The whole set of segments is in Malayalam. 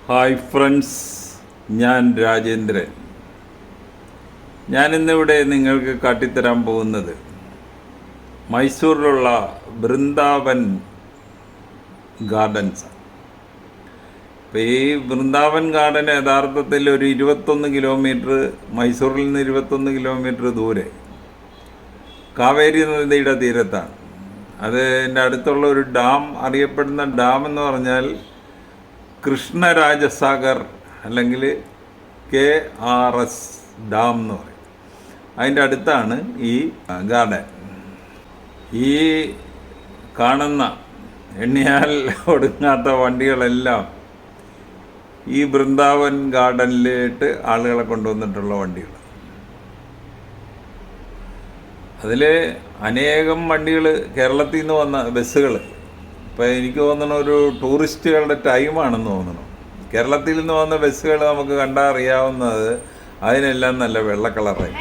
ഹായ് ഫ്രണ്ട്സ്, ഞാൻ രാജേന്ദ്രൻ. ഞാനിന്നിവിടെ നിങ്ങൾക്ക് കാട്ടിത്തരാൻ പോകുന്നത് മൈസൂരിലുള്ള വൃന്ദാവൻ ഗാർഡൻസ്. അപ്പോൾ ഈ വൃന്ദാവൻ ഗാർഡൻ യഥാർത്ഥത്തിൽ ഒരു 21 കിലോമീറ്റർ, മൈസൂരിൽ നിന്ന് 21 കിലോമീറ്റർ ദൂരെ കാവേരി നദിയുടെ തീരത്താണ്. അതിൻ്റെ അടുത്തുള്ള ഒരു ഡാം, അറിയപ്പെടുന്ന ഡാം എന്ന് പറഞ്ഞാൽ കൃഷ്ണരാജസാഗർ അല്ലെങ്കിൽ KRS ഡാം എന്ന് പറയും. അതിൻ്റെ അടുത്താണ് ഈ ഗാർഡൻ. ഈ കാണുന്ന എണ്ണിയാൽ ഒടുങ്ങാത്ത വണ്ടികളെല്ലാം ഈ വൃന്ദാവൻ ഗാർഡനിലേട്ട് ആളുകളെ കൊണ്ടുവന്നിട്ടുള്ള വണ്ടികൾ. അതിൽ അനേകം വണ്ടികൾ കേരളത്തിൽ നിന്ന് വന്ന ബസ്സുകൾ. ഇപ്പോൾ എനിക്ക് തോന്നുന്നു ഒരു ടൂറിസ്റ്റുകളുടെ ടൈമാണെന്ന് തോന്നുന്നു. കേരളത്തിൽ നിന്ന് വന്ന ബസ്സുകൾ നമുക്ക് കണ്ടാൽ അറിയാവുന്നത് അതിനെല്ലാം നല്ല വെള്ള കളറായി.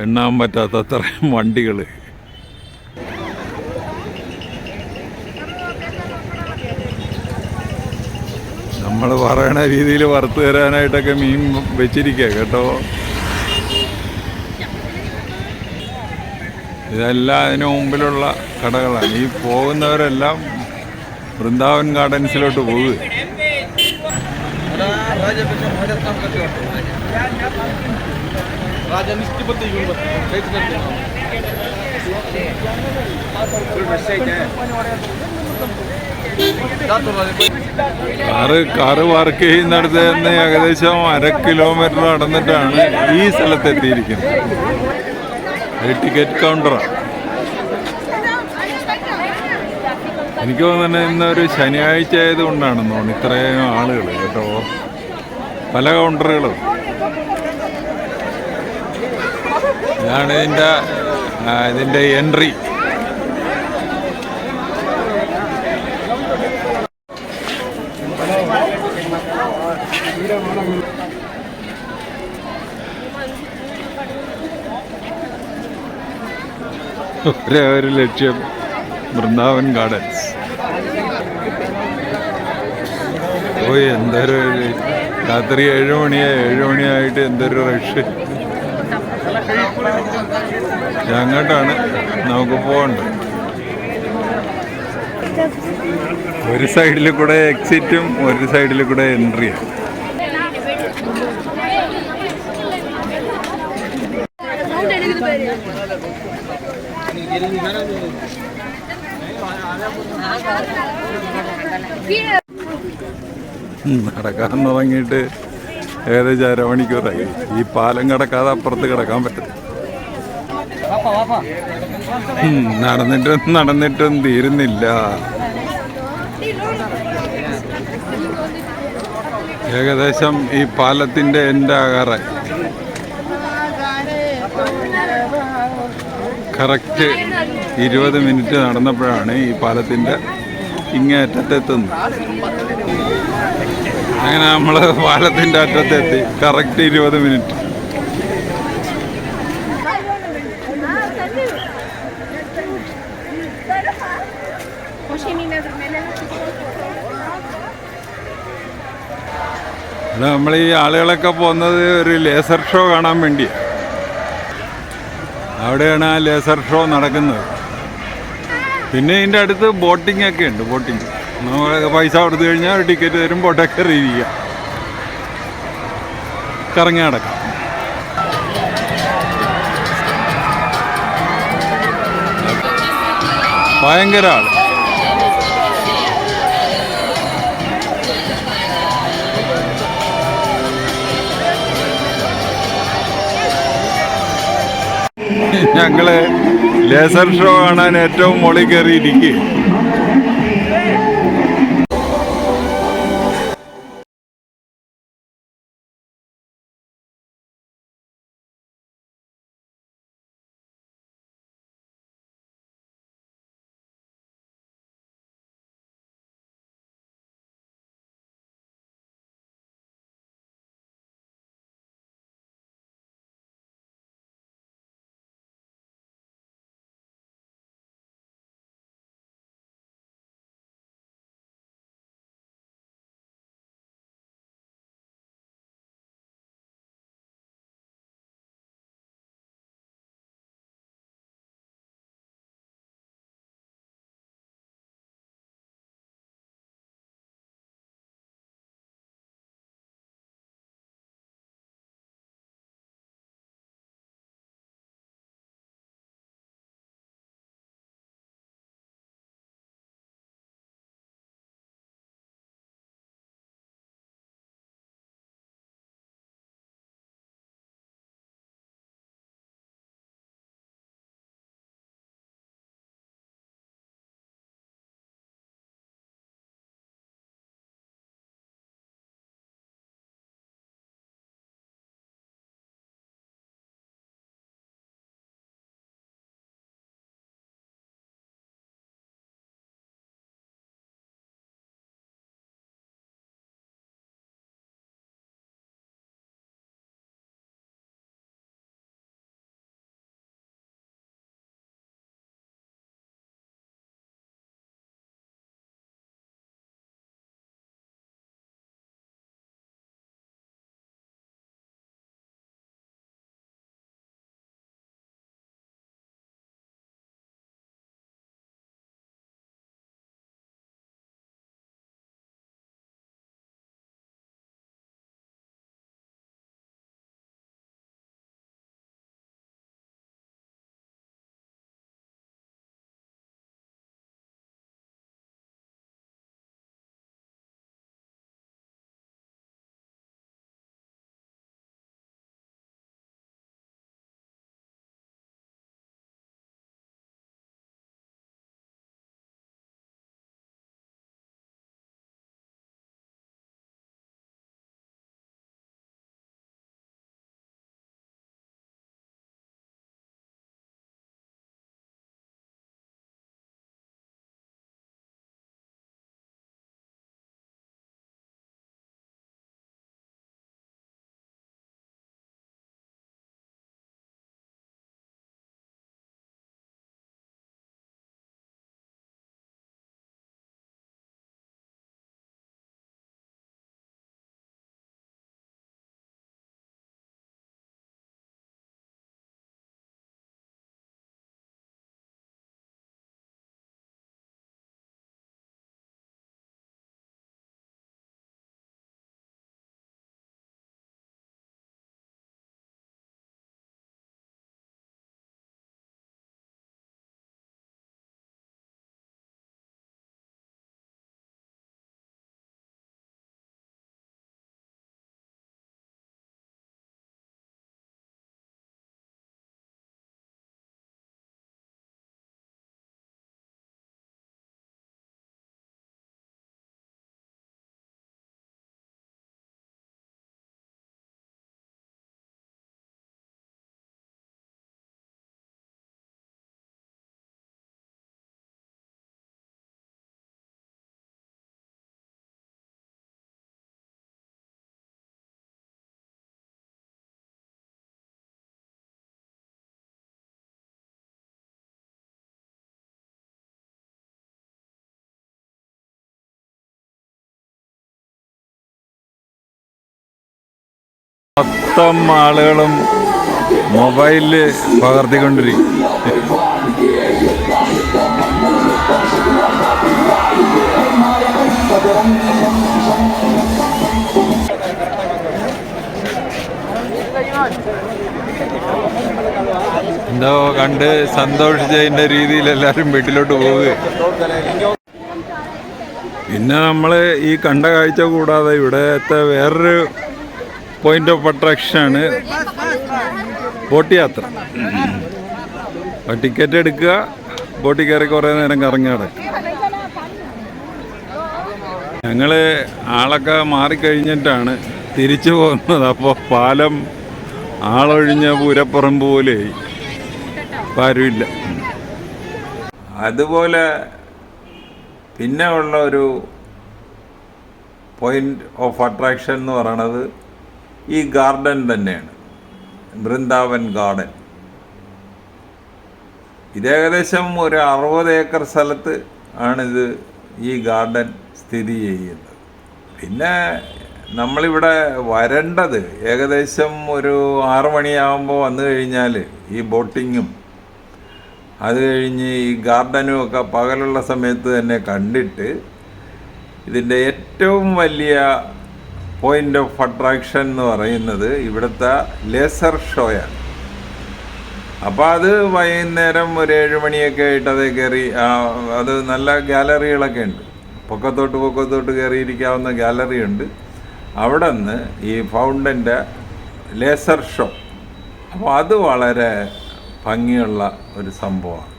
എണ്ണാൻ പറ്റാത്തത്രയും വണ്ടികൾ. നമ്മൾ പറയണ രീതിയിൽ വറുത്ത് തരാനായിട്ടൊക്കെ മീൻ വെച്ചിരിക്കുക കേട്ടോ. ഇതെല്ലാം അതിന് മുമ്പിലുള്ള കടകളാണ്. ഈ പോകുന്നവരെല്ലാം വൃന്ദാവൻ ഗാർഡൻസിലോട്ട് പോകുക. കാറ് പാർക്ക് ചെയ്യുന്നിടത്ത് തന്നെ ഏകദേശം 1/2 കിലോമീറ്റർ നടന്നിട്ടാണ് ഈ സ്ഥലത്തെത്തിയിരിക്കുന്നത്. ഒരു ടിക്കറ്റ് കൗണ്ടറാണ്. എനിക്ക് തോന്നുന്നു ഇന്നൊരു ശനിയാഴ്ച ആയതുകൊണ്ടാണെന്ന് തോന്നുന്നു ഇത്രയും ആളുകൾ കേട്ടോ. പല കൗണ്ടറുകളും. ഇതാണ് ഇതിൻ്റെ എൻട്രി. ഒരു ലക്ഷ്യം വൃന്ദാവൻ ഗാർഡൻസ്. എന്തൊരു രാത്രി 7 മണിയായിട്ട് എന്തൊരു റഷ്. അങ്ങോട്ടാണ് നമുക്ക് പോകേണ്ടത്. ഒരു സൈഡിൽ കൂടെ എക്സിറ്റും ഒരു സൈഡിൽ കൂടെ എൻട്രിയും. നടക്കാൻ തുടങ്ങിയിട്ട് ഏകദേശം 1/2 മണിക്കൂറായി. ഈ പാലം കിടക്കാതെ അപ്പുറത്ത് കിടക്കാൻ പറ്റും. നടന്നിട്ടും തീരുന്നില്ല. ഏകദേശം ഈ പാലത്തിൻ്റെ എൻ്റെ ആകാറായി. കറക്റ്റ് 20 മിനിറ്റ് നടന്നപ്പോഴാണ് ഈ പാലത്തിൻ്റെ ഇങ്ങേ അറ്റത്തെത്തുന്നത്. അങ്ങനെ നമ്മൾ പാലത്തിൻ്റെ അറ്റത്തെത്തി. Correct 20 minute. നമ്മൾ ഈ ആളുകളൊക്കെ പോകുന്നത് ഒരു ലേസർ ഷോ കാണാൻ വേണ്ടിയാണ്. അവിടെയാണ് ആ ലേസർ ഷോ നടക്കുന്നത്. പിന്നെ ഇതിൻ്റെ അടുത്ത് ബോട്ടിംഗ് ഒക്കെ ഉണ്ട്. ബോട്ടിങ് നമ്മൾ പൈസ കൊടുത്തു കഴിഞ്ഞാൽ ഒരു ടിക്കറ്റ് തരും, ബോട്ടൊക്കെ എറിയിക്കുക, കറങ്ങി നടക്കാം. ഭയങ്കര ആള്. ഞങ്ങള് ലേസർ ഷോ കാണാൻ ഏറ്റവും മുകളിൽ കയറിയിരിക്കുക. മൊത്തം ആളുകളും മൊബൈലിൽ പകർത്തിക്കൊണ്ടിരിക്കും. എന്തോ കണ്ട് സന്തോഷിച്ചതിൻ്റെ രീതിയിൽ എല്ലാവരും വീട്ടിലോട്ട് പോവുക. പിന്നെ നമ്മൾ ഈ കണ്ട കാഴ്ച കൂടാതെ ഇവിടത്തെ വേറൊരു പോയിന്റ് ഓഫ് അട്രാക്ഷനാണ് ബോട്ട് യാത്ര. ടിക്കറ്റ് എടുക്കുക, ബോട്ടിൽ കയറി കുറേ നേരം കറങ്ങി നടക്കുക. ഞങ്ങൾ ആളൊക്കെ മാറിക്കഴിഞ്ഞിട്ടാണ് തിരിച്ചു പോകുന്നത്. അപ്പോൾ പാലം ആളൊഴിഞ്ഞ പൂരപ്പുറമ്പ് പോലെ ഇപ്പം ആരുമില്ല. അതുപോലെ പിന്നെ ഉള്ള ഒരു പോയിന്റ് ഓഫ് അട്രാക്ഷൻ എന്ന് പറയണത് ഈ ഗാർഡൻ തന്നെയാണ്, വൃന്ദാവൻ ഗാർഡൻ. ഇത് ഏകദേശം ഒരു 60 ഏക്കർ സ്ഥലത്ത് ആണിത് ഈ ഗാർഡൻ സ്ഥിതി ചെയ്യുന്നത്. പിന്നെ നമ്മളിവിടെ വരേണ്ടത് ഏകദേശം ഒരു 6 മണിയാകുമ്പോൾ വന്നു കഴിഞ്ഞാൽ ഈ ബോട്ടിങ്ങും അത് കഴിഞ്ഞ് ഈ ഗാർഡനും ഒക്കെ പകലുള്ള സമയത്ത് തന്നെ കണ്ടിട്ട് ഇതിൻ്റെ ഏറ്റവും വലിയ പോയിന്റ് ഓഫ് അട്രാക്ഷൻ എന്ന് പറയുന്നത് ഇവിടുത്തെ ലേസർ ഷോയാണ്. അപ്പോൾ അത് വൈകുന്നേരം ഒരു 7 മണിയൊക്കെ ആയിട്ട് അതേ കയറി, അത് നല്ല ഗാലറികളൊക്കെ ഉണ്ട്, പൊക്കത്തോട്ട് കയറിയിരിക്കാവുന്ന ഗാലറി ഉണ്ട്. അവിടെ നിന്ന് ഈ ഫൗണ്ടൻ്റെ ലേസർ ഷോ, അപ്പോൾ അത് വളരെ ഭംഗിയുള്ള ഒരു സംഭവമാണ്.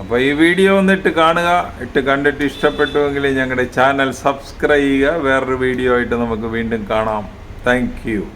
അപ്പോൾ ഈ വീഡിയോ ഒന്നിട്ട് കാണുക. കണ്ടിട്ട് ഇഷ്ടപ്പെട്ടുവെങ്കിൽ ഞങ്ങളുടെ ചാനൽ സബ്സ്ക്രൈബ് ചെയ്യുക. വേറൊരു വീഡിയോ ആയിട്ട് നമുക്ക് വീണ്ടും കാണാം. Thank you.